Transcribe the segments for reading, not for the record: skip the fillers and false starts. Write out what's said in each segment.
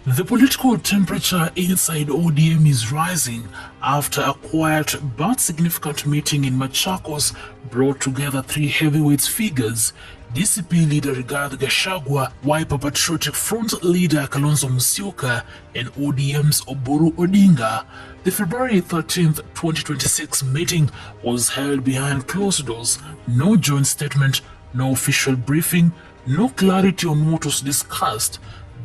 The political temperature inside ODM is rising after a quiet but significant meeting in Machakos brought together three heavyweight figures: DCP leader GACHAGWA, Wiper Patriotic Front leader Kalonzo MUSIOKA, and ODM's Oburu Ondinga. The February 13th, 2026 meeting was held behind closed doors. No joint statement, no official briefing, no clarity on what was discussed,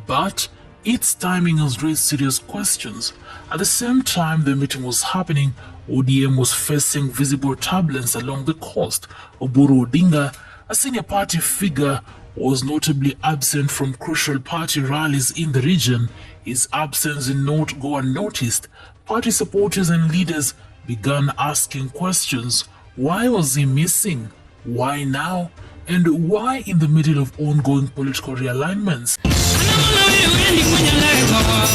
but its timing has raised serious questions. At the same time the meeting was happening, ODM was facing visible turbulence along the coast. Oburu Ondinga, a senior party figure, was notably absent from crucial party rallies in the region. His absence did not go unnoticed. Party supporters and leaders began asking questions. Why was he missing? Why now? And why in the middle of ongoing political realignments?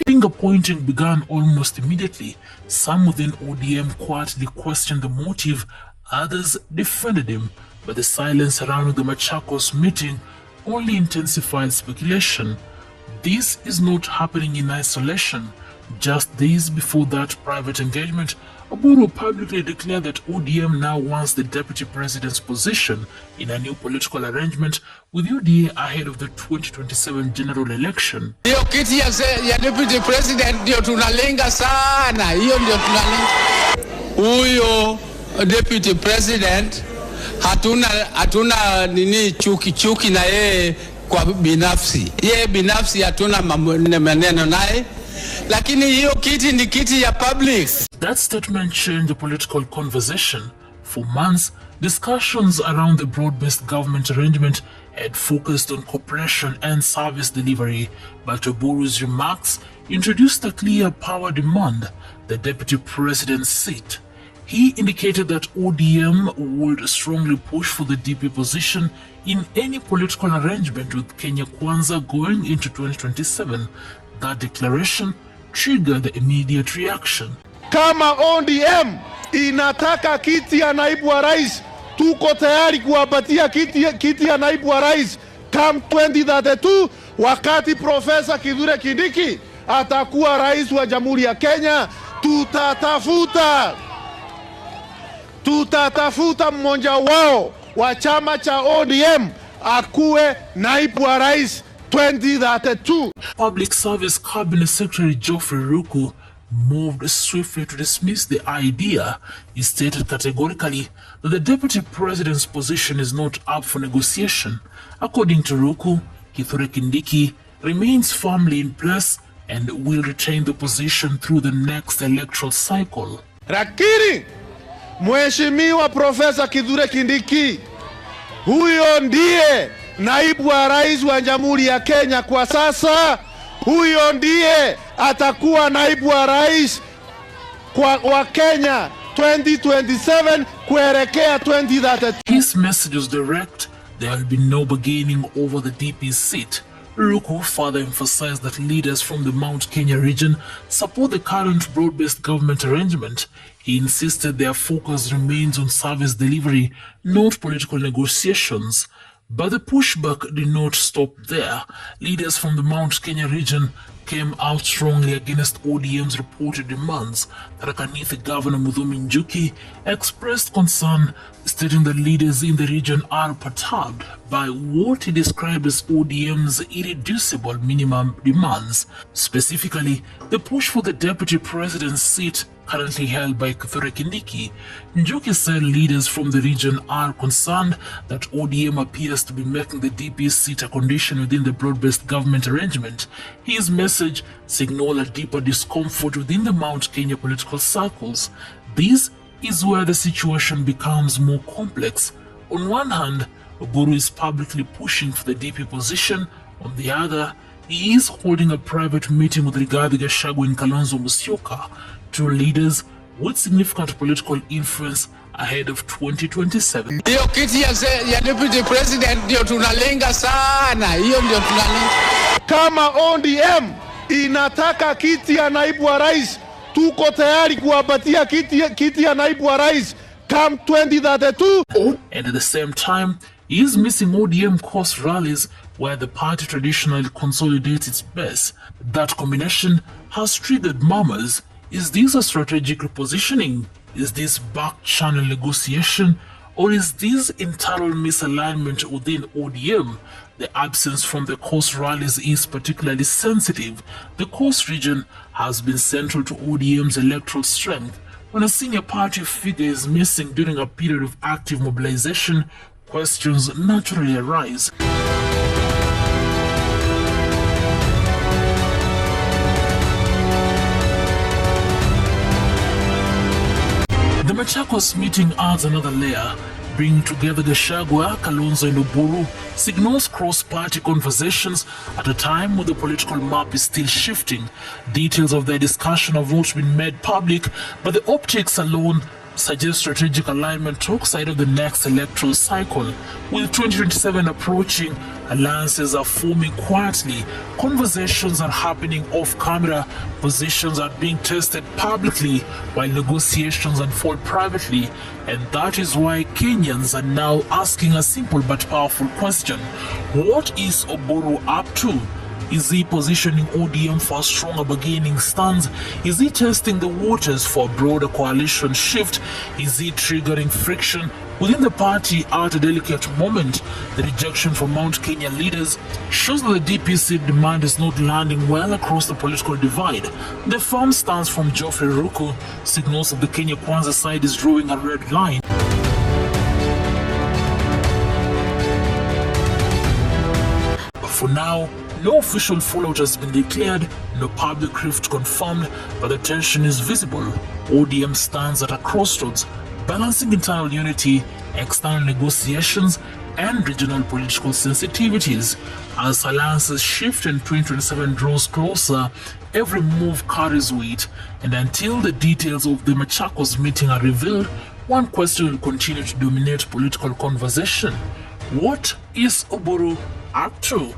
Finger pointing began almost immediately. Some within ODM quietly questioned the motive, others defended him, but the silence surrounding the Machakos meeting only intensified speculation. This is not happening in isolation. Just days before that private engagement, Oburu publicly declared that ODM now wants the deputy president's position in a new political arrangement with UDA ahead of the 2027 general election. Hiyo kiti ya deputy president ndio tunalenga sana. Hiyo ndio tunalenga. Huyo deputy president hatuna nini chuki na yeye kwa binafsi. Yeye binafsi hatuna maneno naye. Lakini hiyo kiti ni kiti ya public. That statement changed the political conversation. For months, discussions around the broad-based government arrangement had focused on cooperation and service delivery, but Oburu's remarks introduced a clear power demand: the deputy president's seat. He indicated that ODM would strongly push for the DP position in any political arrangement with Kenya Kwanza going into 2027. That declaration triggered the immediate reaction. Kama ODM inataka kiti ya naibu wa rais, tuko tayari kuwapatia kiti ya naibu wa rais come 2032, wakati Profesa Kithure Kindiki atakuwa rais wa Jamhuri ya Kenya. Tutatafuta mmoja wao wa chama cha ODM akuwe naibu wa rais 2032. Public Service Cabinet Secretary Geoffrey Ruku moved swiftly to dismiss the idea. He stated categorically that the deputy president's position is not up for negotiation. According to Ruku, Kithure Kindiki remains firmly in place and will retain the position through the next electoral cycle. Lakini Mheshimiwa Profesa Kithure Kindiki, huyo ndiye naibu wa rais wa Jamhuri ya Kenya kwa sasa. Huyo ndiye atakuwa naibu wa rais wa Kenya 2027 kuelekea 2030. His message was direct. There will be no bargaining over the DP seat. Ruku further emphasized that leaders from the Mount Kenya region support the current broad-based government arrangement. He insisted their focus remains on service delivery, not political negotiations. But the pushback did not stop there. Leaders from the Mount Kenya region came out strongly against ODM's reported demands. Tharaka Governor Muthumi Njuki expressed concern, stating that leaders in the region are perturbed by what he described as ODM's irreducible minimum demands. Specifically, the push for the deputy president's seat currently held by Kithure Kindiki. Njuki said leaders from the region are concerned that ODM appears to be making the DP seat a condition within the broad-based government arrangement. His message signaled a deeper discomfort within the Mount Kenya political circles. This is where the situation becomes more complex. On one hand, Oburu is publicly pushing for the DP position. On the other, he is holding a private meeting with GACHAGWA and Kalonzo MUSIOKA, two leaders with significant political influence ahead of 2027. Hiyo kiti ya deputy president ndio tunalenga sana. Hiyo ndio tunalenga. Kama ODM inataka kiti ya naibu wa rais, tuko tayari kuwapatia kiti ya naibu wa rais come 2032. And at the same time, he is missing ODM coast rallies where the party traditionally consolidates its base. That combination has triggered murmurs. Is this a strategic repositioning? Is this back-channel negotiation? Or is this internal misalignment within ODM? The absence from the coast rallies is particularly sensitive. The coast region has been central to ODM's electoral strength. When a senior party figure is missing during a period of active mobilization, questions naturally arise. The Machakos meeting adds another layer, bringing together GACHAGWA, Kalonzo and Oburu, signals cross-party conversations at a time when the political map is still shifting. Details of their discussion have not been made public, but the optics alone suggest strategic alignment talks ahead of the next electoral cycle. With 2027 approaching, alliances are forming quietly, conversations are happening off-camera, positions are being tested publicly while negotiations unfold privately, and that is why Kenyans are now asking a simple but powerful question. What is Oburu up to? Is he positioning ODM for a stronger bargaining stance? Is he testing the waters for a broader coalition shift? Is he triggering friction within the party at a delicate moment? The rejection from Mount Kenya leaders shows that the DPC demand is not landing well across the political divide. The firm stance from Geoffrey Ruku signals that the Kenya Kwanza side is drawing a red line. But for now, no official fallout has been declared, no public rift confirmed, but the tension is visible. ODM stands at a crossroads, balancing internal unity, external negotiations, and regional political sensitivities. As alliances shift and 2027 draws closer, every move carries weight, and until the details of the Machakos meeting are revealed, one question will continue to dominate political conversation. What is Oburu up to?